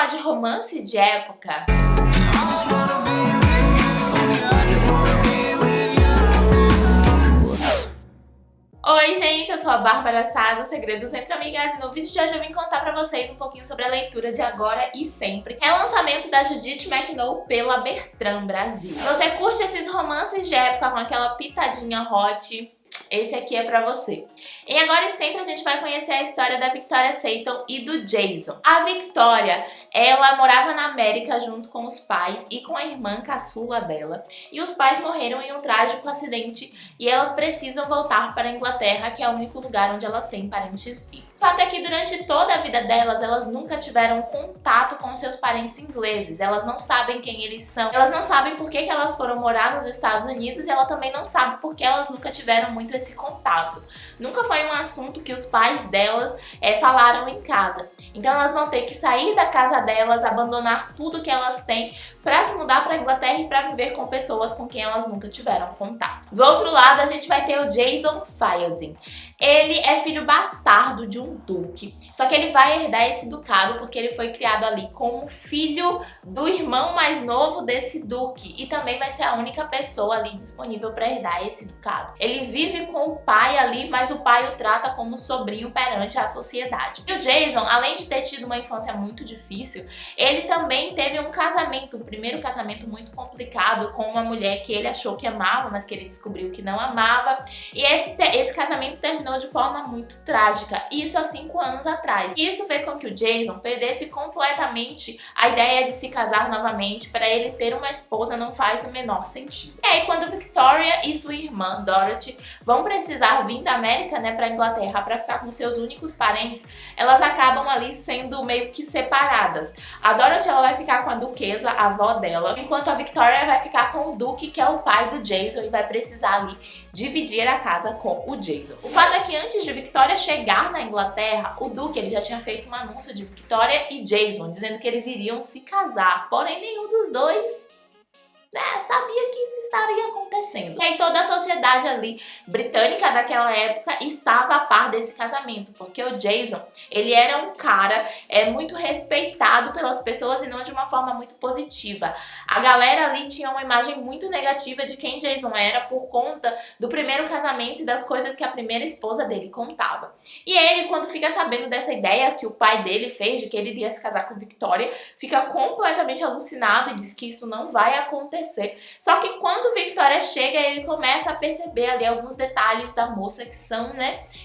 de romance de época? Oi gente, eu sou a Bárbara Sá do Segredos Entre Amigas e no vídeo de hoje eu vim contar pra vocês um pouquinho sobre a leitura de Agora e Sempre, relançamento da Judith McNaull pela Bertrand Brasil. Se você curte esses romances de época com aquela pitadinha hot, esse aqui é pra você. Em Agora e Sempre a gente vai conhecer a história da Victoria Seton e do Jason. A Victoria, ela morava na América junto com os pais e com a irmã caçula dela. E os pais morreram em um trágico acidente e elas precisam voltar para a Inglaterra, que é o único lugar onde elas têm parentes vivos. Só até que durante toda a vida delas, elas nunca tiveram contato com seus parentes ingleses. Elas não sabem quem eles são, elas não sabem por que elas foram morar nos Estados Unidos e ela também não sabe por que elas nunca tiveram muito esse contato. Nunca foi um assunto que os pais delas falaram em casa. Então elas vão ter que sair da casa delas, abandonar tudo que elas têm para se mudar para a Inglaterra e para viver com pessoas com quem elas nunca tiveram contato. Do outro lado, a gente vai ter o Jason Fielding. Ele é filho bastardo de um duque, só que ele vai herdar esse ducado porque ele foi criado ali como filho do irmão mais novo desse duque e também vai ser a única pessoa ali disponível para herdar esse ducado. Ele vive com o pai ali, mas o pai o trata como sobrinho perante a sociedade. E o Jason, além de ter tido uma infância muito difícil, ele também teve um casamento, um primeiro casamento muito complicado com uma mulher que ele achou que amava, mas que ele descobriu que não amava. E esse casamento terminou de forma muito trágica, isso há 5 anos atrás. E isso fez com que o Jason perdesse completamente a ideia de se casar novamente. Para ele ter uma esposa não faz o menor sentido. E aí quando Victoria e sua irmã Dorothy vão precisar vir da América, né, para Inglaterra para ficar com seus únicos parentes, elas acabam ali sendo meio que separadas. A Dorothy ela vai ficar com a duquesa, a avó dela, enquanto a Victoria vai ficar com o duque, que é o pai do Jason, e vai precisar ali dividir a casa com o Jason. O fato é que antes de Victoria chegar na Inglaterra, o duque ele já tinha feito um anúncio de Victoria e Jason, dizendo que eles iriam se casar, porém nenhum dos dois sabia que isso estaria acontecendo. E aí toda a sociedade ali britânica daquela época estava a par desse casamento, porque o Jason, ele era um cara muito respeitado pelas pessoas e não de uma forma muito positiva. A galera ali tinha uma imagem muito negativa de quem Jason era por conta do primeiro casamento e das coisas que a primeira esposa dele contava. E ele, quando fica sabendo dessa ideia que o pai dele fez de que ele iria se casar com Victoria, fica completamente alucinado e diz que isso não vai acontecer. Só que quando Victoria chega, ele começa a perceber ali alguns detalhes da moça que são,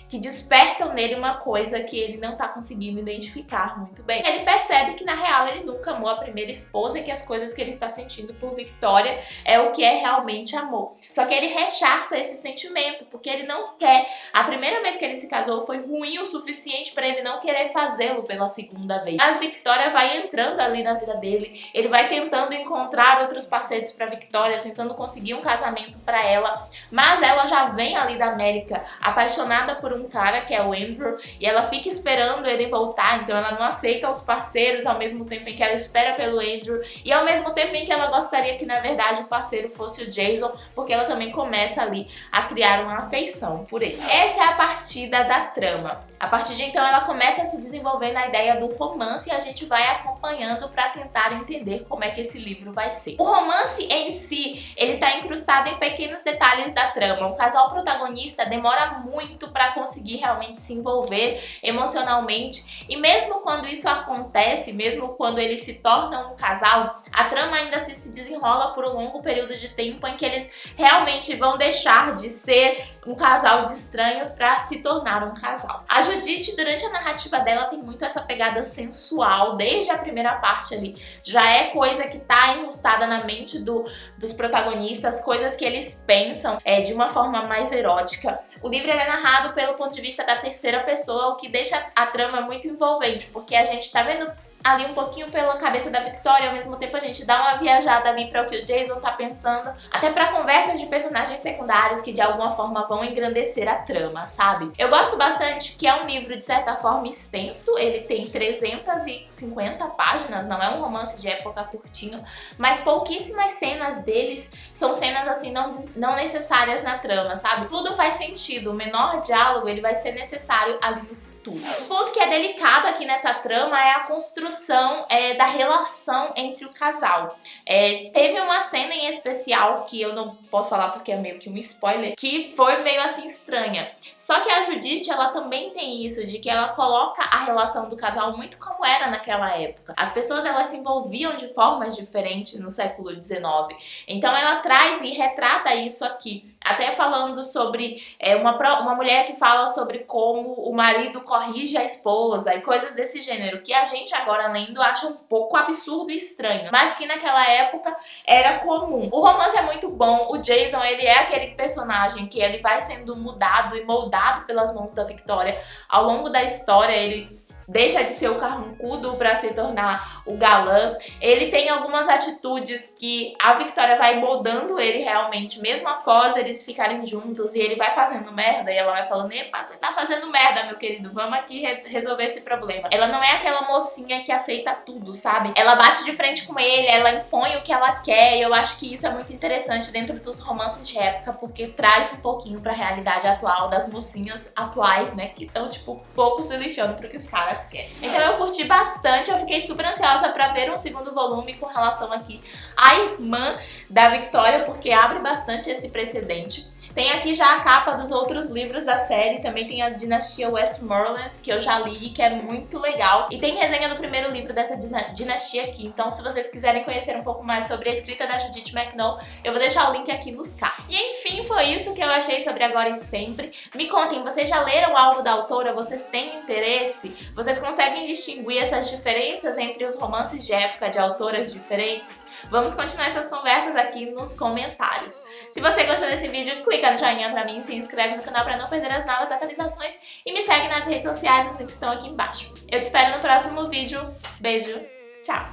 que despertam nele uma coisa que ele não tá conseguindo identificar muito bem. Ele percebe que na real ele nunca amou a primeira esposa e que as coisas que ele está sentindo por Victoria é o que é realmente amor. Só que ele rechaça esse sentimento porque ele não quer. A primeira vez que ele se casou foi ruim o suficiente para ele não querer fazê-lo pela segunda vez. Mas Victoria vai entrando ali na vida dele, ele vai tentando encontrar outros parceiros para Victoria, tentando conseguir um casamento para ela, mas ela já vem ali da América apaixonada por um cara que é o Andrew e ela fica esperando ele voltar, então ela não aceita os parceiros ao mesmo tempo em que ela espera pelo Andrew e ao mesmo tempo em que ela gostaria que na verdade o parceiro fosse o Jason, porque ela também começa ali a criar uma afeição por ele. Essa é a partida da trama. A partir de então ela começa a se desenvolver na ideia do romance e a gente vai acompanhando para tentar entender como é que esse livro vai ser. O romance em si, ele tá incrustado em pequenos detalhes da trama. O casal protagonista demora muito para conseguir realmente se envolver emocionalmente e mesmo quando isso acontece, mesmo quando eles se tornam um casal, a trama ainda se desenrola por um longo período de tempo em que eles realmente vão deixar de ser um casal de estranhos para se tornar um casal. A Judith, durante a narrativa dela, tem muito essa pegada sensual, desde a primeira parte ali. Já é coisa que tá incrustada na mente dos protagonistas, coisas que eles pensam de uma forma mais erótica. O livro é narrado pelo ponto de vista da terceira pessoa, o que deixa a trama muito envolvente, porque a gente tá vendo ali um pouquinho pela cabeça da Victoria, ao mesmo tempo a gente dá uma viajada ali para o que o Jason tá pensando, até para conversas de personagens secundários que de alguma forma vão engrandecer a trama, sabe? Eu gosto bastante que é um livro de certa forma extenso, ele tem 350 páginas, não é um romance de época curtinho, mas pouquíssimas cenas deles são cenas assim não necessárias na trama, sabe? Tudo faz sentido, o menor diálogo ele vai ser necessário ali no futuro. tudo. Um ponto que é delicado aqui nessa trama é a construção da relação entre o casal. Teve uma cena em especial, que eu não posso falar porque é meio que um spoiler, que foi meio assim estranha. Só que a Judith, ela também tem isso, de que ela coloca a relação do casal muito como era naquela época. As pessoas, elas se envolviam de formas diferentes no século XIX. Então ela traz e retrata isso aqui. Até falando sobre uma mulher que fala sobre como o marido corrige a esposa e coisas desse gênero, que a gente agora lendo acha um pouco absurdo e estranho, mas que naquela época era comum. O romance é muito bom, o Jason, ele é aquele personagem que ele vai sendo mudado e moldado pelas mãos da Victoria ao longo da história. Ele deixa de ser o carrancudo para se tornar o galã. Ele tem algumas atitudes que a Victoria vai moldando ele realmente, mesmo após eles ficarem juntos, e ele vai fazendo merda e ela vai falando: epa, você tá fazendo merda, meu querido, vamos aqui resolver esse problema. Ela não é aquela mocinha que aceita tudo, sabe? Ela bate de frente com ele, ela impõe o que ela quer, e eu acho que isso é muito interessante dentro dos romances de época, porque traz um pouquinho pra realidade atual das mocinhas atuais, né, que estão, tipo, pouco se lixando pro que os caras querem. Então eu curti bastante, eu fiquei super ansiosa pra ver um segundo volume com relação aqui à irmã da Victoria, porque abre bastante esse precedente. Tem aqui já a capa dos outros livros da série, também tem a Dinastia Westmoreland, que eu já li, que é muito legal. E tem resenha do primeiro livro dessa dinastia aqui, então se vocês quiserem conhecer um pouco mais sobre a escrita da Judith McNall, eu vou deixar o link aqui nos cards. E enfim, foi isso que eu achei sobre Agora e Sempre. Me contem, vocês já leram algo da autora? Vocês têm interesse? Vocês conseguem distinguir essas diferenças entre os romances de época de autoras diferentes? Vamos continuar essas conversas aqui nos comentários. Se você gostou desse vídeo, clica no joinha pra mim, se inscreve no canal pra não perder as novas atualizações e me segue nas redes sociais, os links estão aqui embaixo. Eu te espero no próximo vídeo. Beijo, tchau!